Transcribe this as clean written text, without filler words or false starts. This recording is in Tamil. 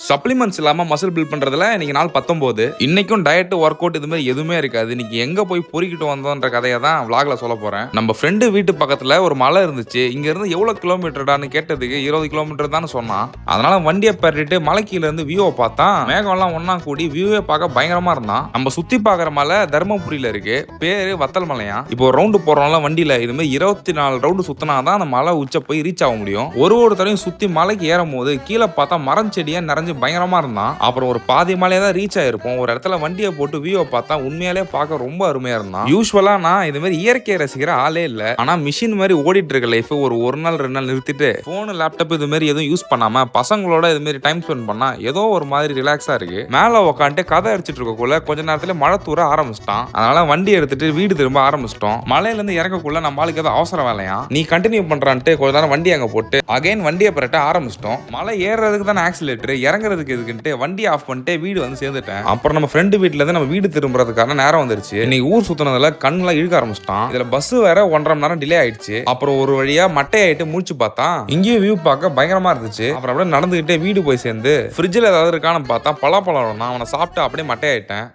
சப்ளிமெண்ட்ஸ் இல்லாம மசில் பில்ட் பண்றதுல இன்னைக்கு நாள் 19. இன்னைக்கும் டயட் ஒர்க் அவுட் இது மாதிரி எதுவுமே இருக்காது. இன்னைக்கு எங்க போய் பொறுக்கிட்டு வந்தோன்ற கதையை தான் vlogல சொல்ல போறேன். நம்ம ஃப்ரெண்டு வீட்டு பக்கத்துல ஒரு மலை இருந்துச்சு. இங்க இருந்து எவ்வளவு கிலோமீட்டர்டான்னு கேட்டதுக்கு 20 கிலோமீட்டர் தான் சொன்னான். அதனால வண்டியை பறிட்டு மலை கீழ இருந்து வியூவை பார்த்தா மேகம் எல்லாம் ஒன்னா கூடி வியூவே பார்க்க பயங்கரமா இருந்தான். நம்ம சுத்தி பாக்குற மலை தர்மபுரியில இருக்கு. பேரு வத்தல் மலையா. இப்போ ரவுண்டு போறோம்ல வண்டியில இது மாதிரி 24 ரவுண்டு சுத்தினாதான் அந்த மலை உச்ச போய் ரீச் ஆக முடியும். ஒரு தடவையும் சுத்தி மலைக்கு ஏறும் போது கீழே பார்த்தா மரம் செடியா நிறைஞ்சு பயங்கரமா இருந்தான். அப்புறம் ஒரு பாதி மலையை தான் ரீச் ஆயிருப்போம். ஒரு இடத்துல வண்டியை போட்டு வியூவை பார்த்தா உண்மையாலே பார்க்க ரொம்ப அருமையா இருந்தான். யூஸ்வலா நான் இது மாதிரி இயற்கையை ரசிக்கிற ஆளே இல்ல. ஆனா மிஷின் மாதிரி ஓடிட்டு இருக்க லைஃப் ஒரு நாள் 2 நாள் நிறுத்திட்டு போன் லேப்டாப் இது மாதிரி எதுவும் யூஸ் பண்ணாம பசங்களோட இது மாதிரி டைம் ஸ்பெண்ட் பண்ணா ஏதோ ஒரு மாதிரி ரிலாக்ஸா இருக்கு. மேல உட்காந்துட்டு கதை அடிச்சிட்டு இருக்கக்குள்ள கொஞ்ச நேரத்துல மழை தூர ஆரம்பிச்சிட்டான். அதனால வண்டி எடுத்துட்டு வீடு திரும்ப ஆரம்பிச்சிட்டோம். மலையில இருந்து இறக்கக்குள்ள நம்மளுக்கு ஏதோ அவசரம் வேலையா நீ கண்டினியூ பண்றான்ட்டு கொஞ்ச நேரம் வண்டி அங்க போட்டு அகைன் வண்டியை பரட்ட ஆரம்பிச்சிட்டோம். மலை ஏறதுக்கு தானே ஆக்சிலேட்டர், இறங்குறதுக்கு எதுக்குன்ட்டு வண்டி ஆஃப் பண்ணிட்டு வீடு வந்து சேர்ந்துட்டேன். அப்புறம் நம்ம ஃப்ரெண்டு வீட்டுல இருந்து நம்ம வீடு திரும்புறதுக்கான நேரம் வந்துருச்சு. இன்னைக்கு ஊர் சுத்தினதுல கண்ணுலாம் இழுக்க ஆரம்பிச்சிட்டான். இதுல பஸ் வேற 1.5 மணி நேரம் டிலே ஆயிடுச்சு. அப்புறம் ஒரு வழியா மட்டை ஆயிட்டு முடிச்சு பார்த்தா இங்கேயும் வியூ பார்க்க பயங்கரமா இருந்துச்சு. அப்புறம் அப்படியே நடந்துகிட்டே வீடு போய் சேர்ந்து ஃப்ரிட்ஜில் ஏதாவது இருக்கான்னு பார்த்தா பலாப்பழம் அவனை சாப்பிட்டு அப்படியே மட்டை ஆயிட்டேன்.